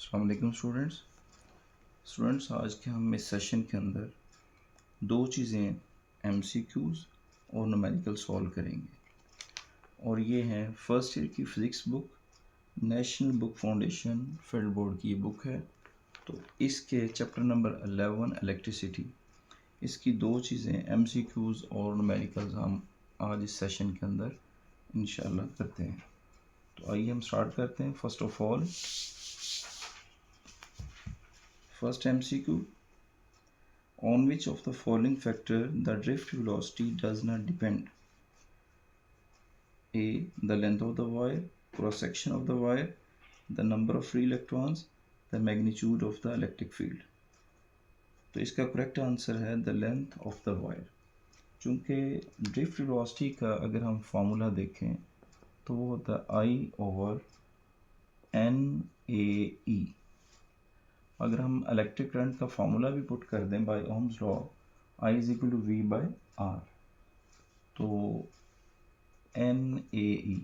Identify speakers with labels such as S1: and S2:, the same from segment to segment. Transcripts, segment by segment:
S1: अस्सलाम वालेकुम स्टूडेंट्स आज के हम इस सेशन के अंदर दो चीज़ें एमसीक्यूज़ और न्यूमेरिकल सॉल्व करेंगे और ये हैं फर्स्ट ईयर की physics book national book foundation field board की बुक है। तो इसके चैप्टर नंबर 11 इलेक्ट्रिसिटी, इसकी दो चीज़ें एमसीक्यूज़ और न्यूमेरिकल्स हम आज इस सेशन के अंदर इंशाल्लाह करते हैं। तो आइए हम स्टार्ट करते हैं। First of all First MCQ, on which of the following factor the drift velocity does not depend? A. The length of the wire, cross section of the wire, the number of free electrons, the magnitude of the electric field. तो इसका correct answer है the length of the wire. चूँकि drift velocity का अगर हम formula देखें तो वो होता है I ओवर NAE। अगर हम इलेक्ट्रिक करंट का फार्मूला भी पुट कर दें by Ohm's law, I is equal to V by R, तो NAE।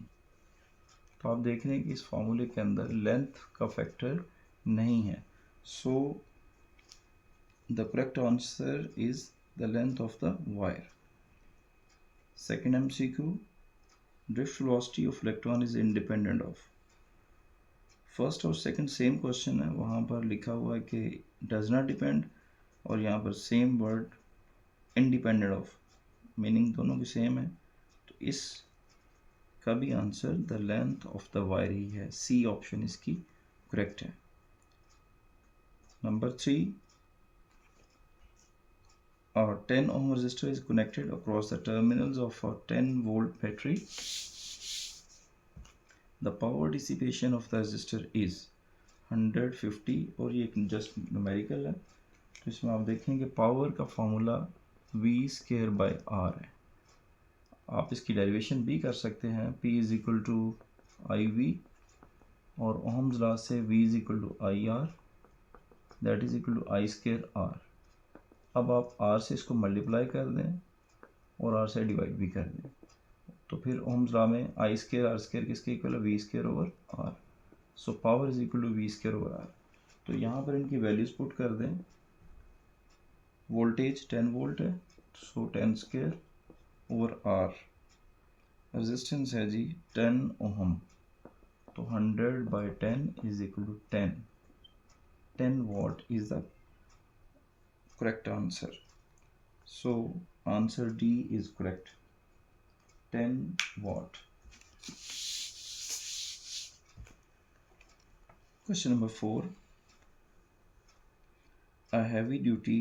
S1: तो आप देख रहे हैं कि इस फार्मूले के अंदर लेंथ का फैक्टर नहीं है, so the correct answer is the length of the wire. Second MCQ, drift velocity of electron is independent of. First और सेकंड सेम क्वेश्चन है, वहाँ पर लिखा हुआ है कि डज नॉट डिपेंड और यहाँ पर same word independent of, meaning दोनों की सेम है। तो इस का भी answer the length of the wire ही है, सी ऑप्शन इसकी करेक्ट है। Number 3, our 10 ohm resistor is connected across the terminals of a 10 volt battery. The power dissipation of the resistor is 150 और ये जस्ट न्यूमेरिकल है। तो इसमें आप देखेंगे पावर का formula V square by R है। आप इसकी डेरिवेशन भी कर सकते हैं, P is equal to IV और ओम्स लॉ से V is equal to IR that is equal to I square R। अब आप R से इसको मल्टीप्लाई कर दें और R से डिवाइड भी कर दें, तो फिर ओम्स लॉ में I स्क्वायर R स्क्वायर किसके इक्वल है, V square over R। So power is equal to V square over R। तो यहाँ पर इनकी वैल्यूज पुट कर दें। वोल्टेज 10 वोल्ट है, so 10 square over R। Resistance है जी 10 ओहम, तो 100 by 10 is equal to 10। 10 watt is the correct answer, so answer D is correct, 10 watt. Question number 4. A heavy duty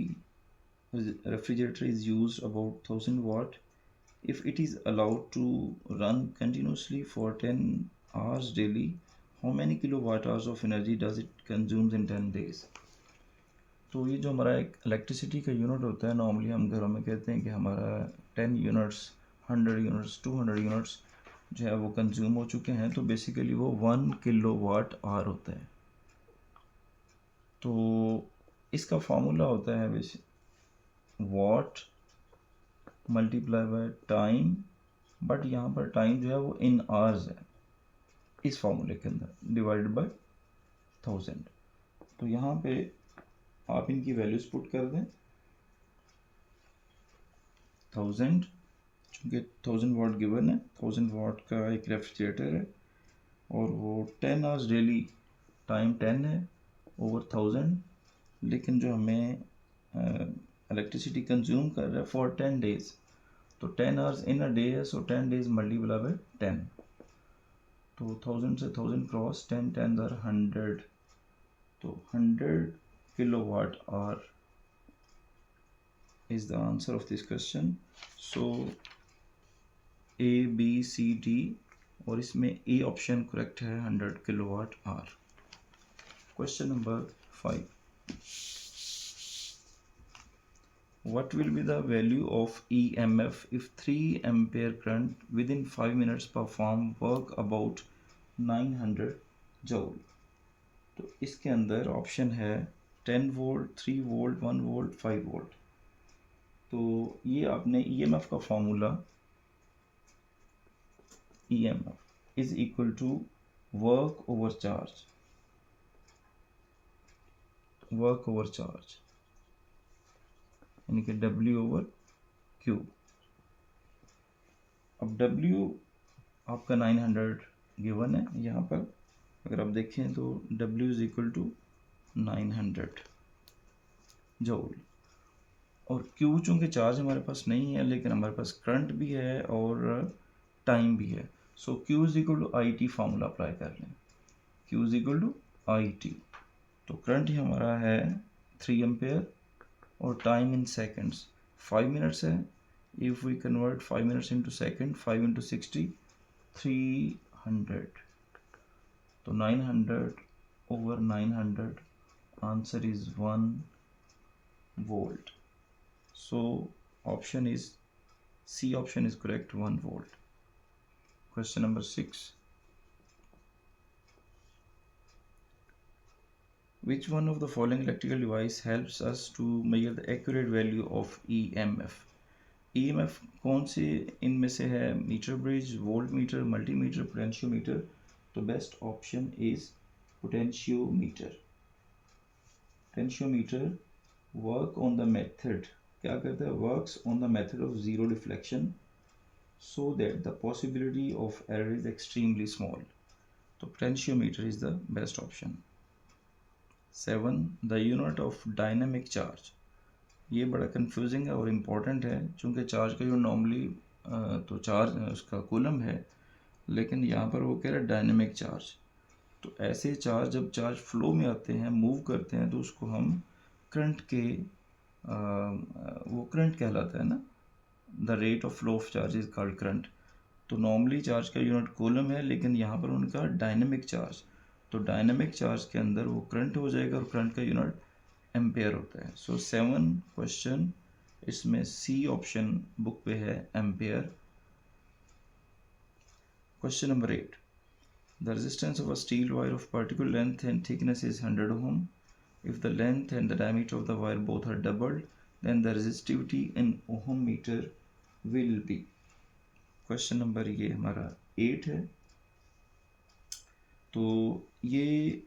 S1: refrigerator is used about 1000 watt. If it is allowed to run continuously for 10 hours daily, how many kilowatt hours of energy does it consumes in 10 days? तो ये जो हमारा एक electricity का unit होता है, normally हम घरों में कहते हैं कि हमारा 10 यूनिट्स, 100 यूनिट्स, 200 यूनिट्स जो है वो कंज्यूम हो चुके हैं, तो बेसिकली वो 1 किलोवाट आवर होता है। तो इसका फार्मूला होता है what multiply by time, but यहाँ पर टाइम जो है वो इन आवर्स है इस फार्मूले के अंदर, डिवाइडेड बाय 1000। तो यहाँ पे आप इनकी वैल्यूज पुट कर दें। 1000 चूँकि 1000 वाट गिवन है, 1000 वाट का एक रेफ्रिजरेटर है और वो 10 आवर्स डेली, टाइम 10 है ओवर 1000, लेकिन जो हमें इलेक्ट्रिसिटी कंज्यूम कर रहा है फॉर 10 डेज, तो 10 आवर्स इन अ डे है, सो 10 डेज मल्टीप्लाई बाय 10। तो 1000 से 1000 क्रॉस, 10 10 आर 100, तो 100 kilowatt hour is the answer of this question. So A, B, C, D और इसमें A ऑप्शन करेक्ट है, 100 kilowatt hour. Question number 5. What will be the value of EMF if 3 ampere current within 5 minutes perform work about 900 joule? तो इसके अंदर option है 10 volt, 3 volt, 1 volt, 5 volt. तो ये आपने EMF का formula, EMF is equal to work over charge. Work over charge, यानी कि W/Q। अब W आपका 900 गिवन है यहाँ पर, अगर आप देखें तो W is equal to 900 joule. और Q चूँकि चार्ज हमारे पास नहीं है, लेकिन हमारे पास करंट भी है और टाइम भी है, so Q is equal to IT formula apply कर लें। Q is equal to IT, तो करंट ही हमारा है 3 एम्पेयर और टाइम इन सेकेंड्स 5 मिनट्स है। If we convert 5 minutes into second, 5 into 60, 300, तो 900 over 900, answer is 1 volt. So option is C option is correct, 1 volt. Question number 6. Which one of the following electrical device helps us to measure the accurate value of EMF? EMF कौन से इनमें से है? Meter bridge, voltmeter, multimeter, potentiometer. तो best option is potentiometer. Potentiometer work on the method, क्या करता है? Works on the method of zero deflection so that the possibility of error is extremely small. तो potentiometer is the best option. 7. The unit of dynamic charge. ये बड़ा confusing है और important है, चूँकि चार्ज का जो नॉर्मली तो चार्ज उसका कूलम है, लेकिन यहाँ पर वो कह रहा है डायनेमिक चार्ज। तो ऐसे चार्ज जब चार्ज फ्लो में आते हैं, मूव करते हैं, तो उसको हम करंट के वो करंट कहलाता है ना, the rate of flow of charge is called current. तो नॉर्मली चार्ज का यूनिट कूलम है, लेकिन यहाँ पर उनका डायनेमिक चार्ज, तो डायनेमिक चार्ज के अंदर वो करंट हो जाएगा और करंट का यूनिट एम्पेयर होता है। सो 7 क्वेश्चन इसमें सी ऑप्शन बुक पे है, ampere. Question number 8. The resistance of a steel wire of particular length and thickness is 100 ohm. If the length and the diameter of the wire both are doubled, then the resistivity in ohm meter will be. Question number ये हमारा 8 है। तो ये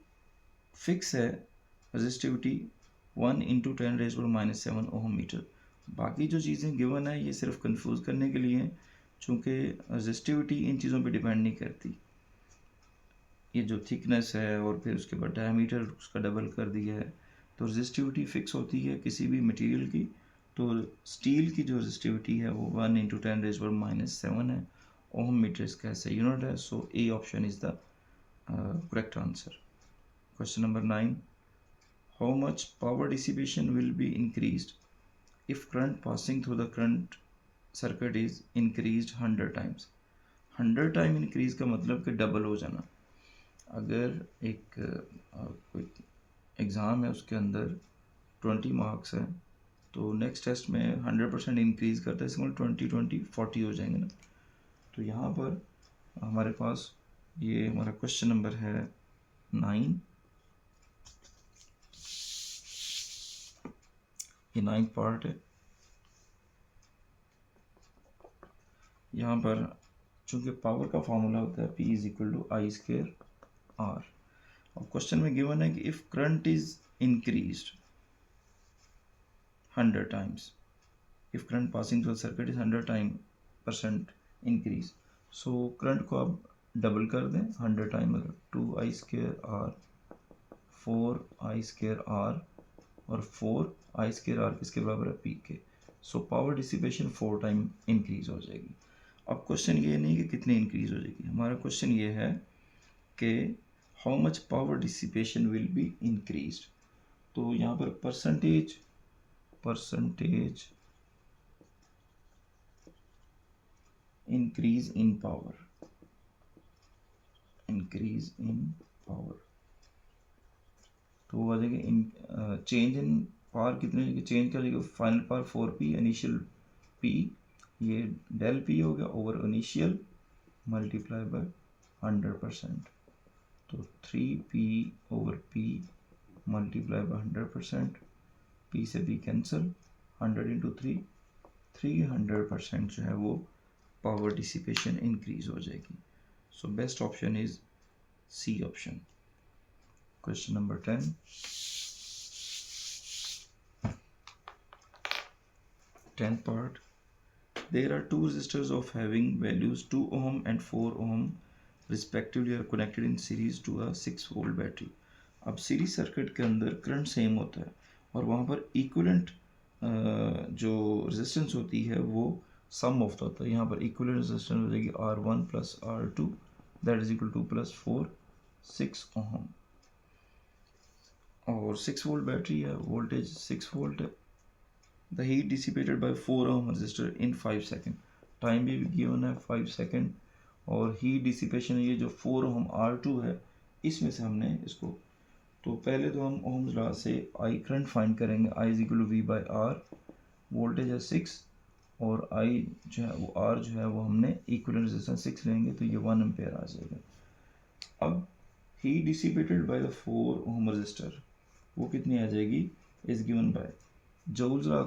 S1: fix है resistivity 1 into 10⁻⁻7 ohm metre. बाकी जो चीज़ें given है ये सिर्फ कंफ्यूज करने के लिए हैं, चूँकि रेजिस्टिविटी इन चीज़ों पे डिपेंड नहीं करती। ये जो थिकनेस है और फिर उसके बाद डायमीटर उसका डबल कर दिया है, तो रेजिस्टिविटी फिक्स होती है किसी भी मटेरियल की। तो स्टील की जो रेजिस्टिविटी है वो 1 इंटू 10⁻⁻7 है। ओहम मीटर इसका ऐसा यूनिट है। So A option is the correct answer. Question number 9. How much power dissipation will be increased if current passing through the current circuit is increased 100 times? 100 time increase का मतलब कि double हो जाना। अगर एक कोई एग्ज़ाम है उसके अंदर 20 मार्क्स है, तो नेक्स्ट टेस्ट में 100% इंक्रीज करता है, इसमें 20 हो जाएंगे ना। तो यहाँ पर हमारे पास ये हमारा क्वेश्चन नंबर है 9, ये 9th पार्ट है। यहाँ पर चूंकि पावर का फॉर्मूला होता है P is equal to I square R, और क्वेश्चन में गिवन है कि if current is increased 100 times, if current passing through circuit is 100% increase, so current को आप डबल कर दें 100 टाइम, अगर 2i square R, 4i square R और 4i स्क्वेयर आर किसके बराबर है? P के। So power dissipation 4 time increase हो जाएगी। अब क्वेश्चन ये नहीं कि कितनी इंक्रीज हो जाएगी, हमारा क्वेश्चन ये है कि how much power dissipation will be increased. तो यहाँ पर परसेंटेज इंक्रीज इन पावर, तो वो आ जाएगा चेंज इन पावर कितने, चेंज कर देगा final power 4p, initial p, ये डेल p हो गया ओवर इनिशियल मल्टीप्लाई बाय 100%, तो 3p over p multiply by 100%, p से p कैंसिल, 100 इंटू 3, 300% जो है वो पावर डिसिपेशन इंक्रीज हो जाएगी। So best option is C option. Question number 10. 10th part. There are two resistors of having values 2 ohm and 4 ohm respectively are connected in series to a 6 volt battery. अब series circuit के अंदर current same होता है और वहाँ पर equivalent जो resistance होती है वो सम ऑफ होता है. यहाँ पर इक्विवेलेंट रेजिस्टेंस हो जाएगी R1 plus R2 that is equal to plus 4 6 ohm. और 6 वोल्ट बैटरी है, वोल्टेज 6 वोल्ट है. The heat dissipated by 4 ohm resistor in 5 second. Time भी गिवन है 5 सेकेंड. और हीट डिसिपेशन ये जो 4 ओम R2 है इसमें से हमने इसको, तो पहले तो हम ओम्स लॉ से आई करंट फाइंड करेंगे. I is equal to V by R. Voltage है 6 और आई जो है वो आर जो है वो हमने इक्विवेलेंट रेजिस्टेंस 6 लेंगे तो ये 1 एम्पेयर आ जाएगा. अब heat dissipated by the 4 ohm resistor वो कितनी आ जाएगी is given by Joule's law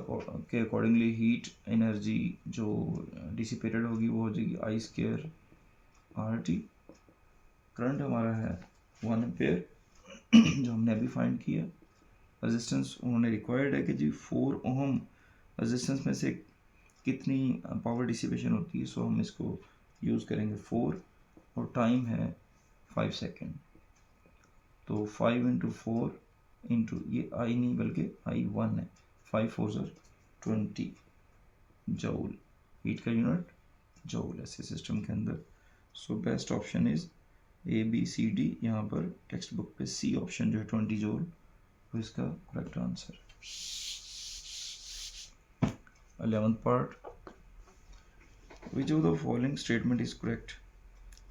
S1: के अकॉर्डिंगली हीट एनर्जी जो डिसिपेटेड होगी वो हो जाएगी I square R T. Current हमारा है 1 एम्पेयर जो हमने अभी फाइंड किया. रेजिस्टेंस उन्होंने रिक्वायर्ड है कि जी 4 ओम रेजिस्टेंस में से कितनी पावर डिसिपेशन होती है, सो हम इसको यूज़ करेंगे 4 और टाइम है 5 सेकेंड. तो 5 इंटू 4 इंटू ये आई नहीं बल्कि आई 1 है. 5 4 ज़र 20 जूल. हीट का यूनिट जूल ऐसे सिस्टम के अंदर. So best option is A B C D. यहाँ पर टेक्स्ट बुक पे सी ऑप्शन जो है 20 जूल वो इसका correct answer. 11th part. Which of the following statement is correct?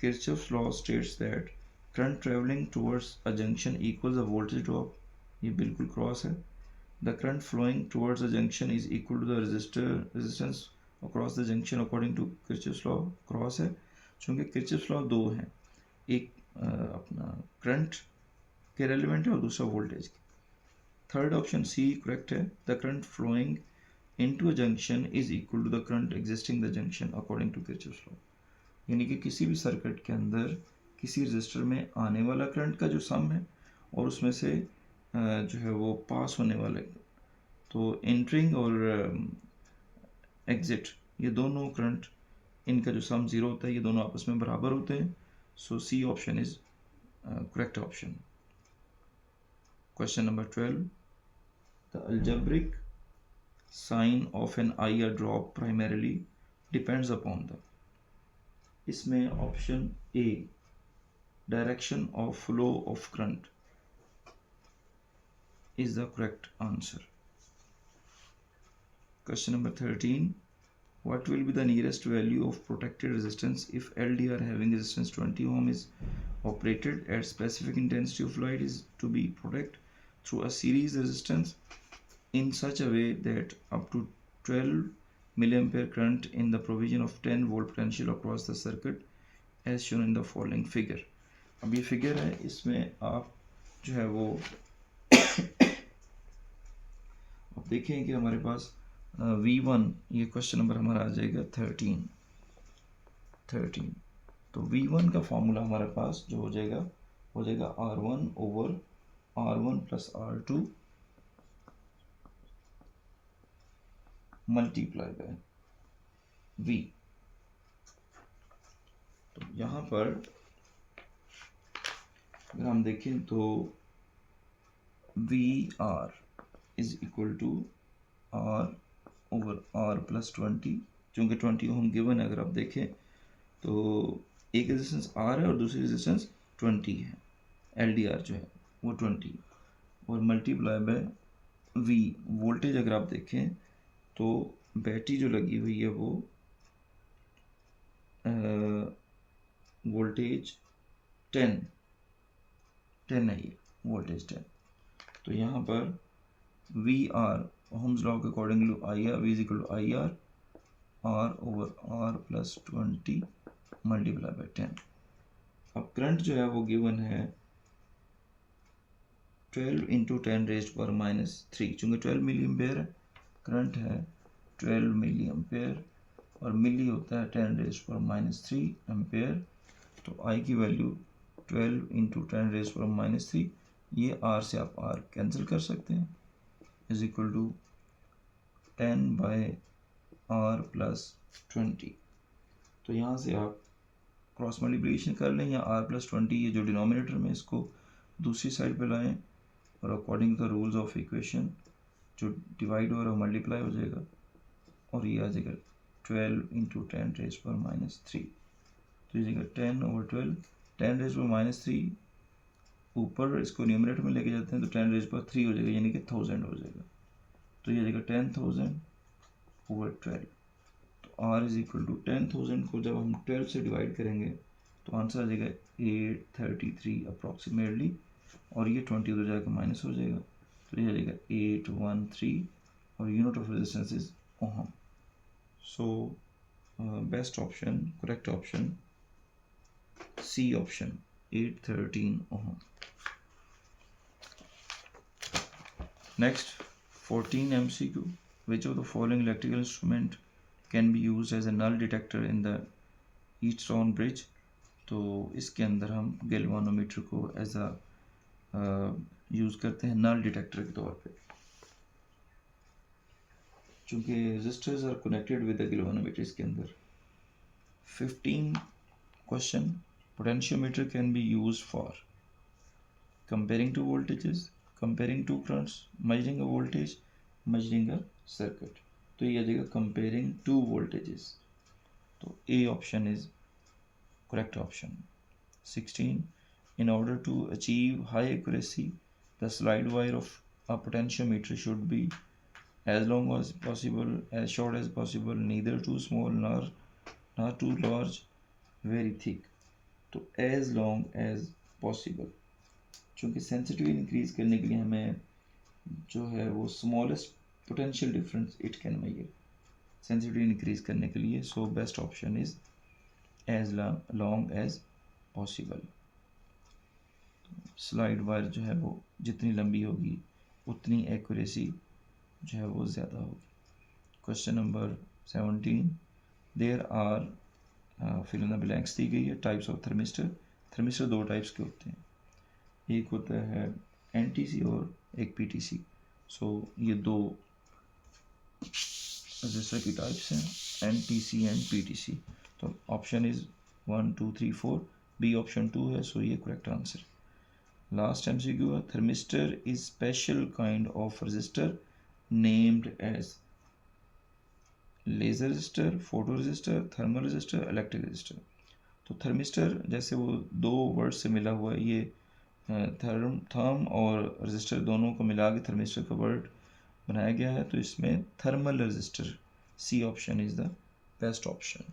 S1: Kirchhoff's law states that current traveling towards a junction equals a voltage drop. ये बिल्कुल cross है. The current flowing towards the junction is equal to the resistance across the junction according to Kirchhoff's law. Cross है क्योंकि Kirchhoff's law दो हैं, एक अपना current के रेलिवेंट है और दूसरा वोल्टेज की. थर्ड ऑप्शन सी करेक्ट है. The current flowing into a junction is equal to the current existing the junction according to Kirchhoff's law. यानी कि किसी भी सर्किट के अंदर किसी रजिस्टर में आने वाला करंट का जो सम है और उसमें से जो है वो पास होने वाले, तो एंट्रिंग और एग्जिट ये दोनों करंट इनका जो सम ज़ीरो होता है ये दोनों आपस में बराबर होते हैं. So C option is correct option. Question number 12. The algebraic sign of an IR drop primarily depends upon the. इसमें option A direction of flow of current is the correct answer. Question number 13. What will be the nearest value of protected resistance if LDR having resistance 20 ohm is operated at specific intensity of light is to be protected through a series resistance in such a way that up to 12 milliampere current in the provision of 10 volt potential across the circuit as shown in the following figure. अब ये figure है, इसमें आप जो है वो अब देखें कि हमारे पास V1 ये क्वेश्चन नंबर हमारा आ जाएगा 13. तो V1 का फॉर्मूला हमारे पास जो हो जाएगा R1 over R1 plus R2 multiply by V. तो यहाँ पर अगर हम देखें तो VR is equal to R over R plus 20. चूँकि 20 ओम गिवन है, अगर आप देखें तो एक रेजिस्टेंस R है और दूसरी रेजिस्टेंस 20 है. LDR जो है वो 20 और मल्टीप्लाई बाय V. वोल्टेज अगर आप देखें तो बैटरी जो लगी हुई है वो वोल्टेज 10 है, ये वोल्टेज 10. तो यहाँ पर VR ओम्स लॉ के accordingly IR V is equal to IR R over R plus 20 multiply by 10. अब करंट जो है वो गिवन है 12 इंटू 10 रेज्ड पावर माइनस 3. चूँकि 12 मिली एम्पेयर है, करंट है 12 मिली एम्पेयर और मिली होता है 10 रेज्ड पावर माइनस 3 एम्पेयर. तो I की value 12 into 10 raised power minus 3, ये R से आप R कैंसिल कर सकते हैं, is equal to 10 by r plus 20। तो यहाँ से आप क्रॉस मल्टीप्लिकेशन कर लें या r+20 ये जो डिनोमिनेटर में इसको दूसरी साइड पे लाएं और according the rules of equation जो डिवाइड हो रहा है मल्टीप्लाई हो जाएगा और ये आ जाएगा 12 इंटू 10⁻³ तो ये 10/12 10⁻³ ऊपर इसको न्यूमरेटर में लेके जाते हैं तो 10⁻³ हो जाएगा यानी कि 1000 हो जाएगा। तो ये जाएगा 10,000/12। तो r इज इक्वल टू 10,000 को जब हम 12 से डिवाइड करेंगे तो आंसर आ जाएगा 833 अप्रॉक्सीमेटली और ये 20 उधर जाकर माइनस हो जाएगा तो ये आ जाएगा 813 और unit of resistance is ohm. So best option correct option C option 813 ohm. Next 14 MCQ. Which of the following electrical instrument can be used as a null detector in the Eastbourne bridge? तो इसके अंदर हम galvanometer को as a use करते हैं नल detector के तौर पे चूँकि resistors are connected with the galvanometer इसके अंदर। 15 question. Potentiometer can be used for comparing two voltages, comparing two currents, measuring a voltage, measuring a circuit. तो ये आ जाएगा comparing two voltages. तो A option is correct option. 16. In order to achieve high accuracy, the slide wire of a potentiometer should be as long as possible, as short as possible, neither too small nor too large, very thick. तो as long as possible चूँकि sensitivity increase करने के लिए हमें जो है वो smallest potential difference it can measure sensitivity increase करने के लिए। So best option is as long as possible. Slide wire जो है वो जितनी लंबी होगी उतनी एक्यूरेसी जो है वो ज़्यादा होगी। Question number 17 there are fill in the blanks दी गई है। Types of thermistor. थर्मिस्टर दो टाइप्स के होते हैं, एक होता है एनटीसी और एक पीटीसी। सो ये दो रजिस्टर की टाइप्स हैं एनटीसी एंड पीटीसी। तो ऑप्शन इज 1 2 3 4 बी ऑप्शन 2 है। सो ये करेक्ट आंसर। लास्ट एमसीक्यू है thermistor is special kind of resistor named as laser resistor, photo resistor, thermal resistor, electric resistor. तो thermistor जैसे वो दो वर्ड से मिला हुआ है, ये थर्म और रजिस्टर दोनों को मिला के थर्मिस्टर का वर्ड बनाया गया है। तो इसमें thermal resistor C option is the best option.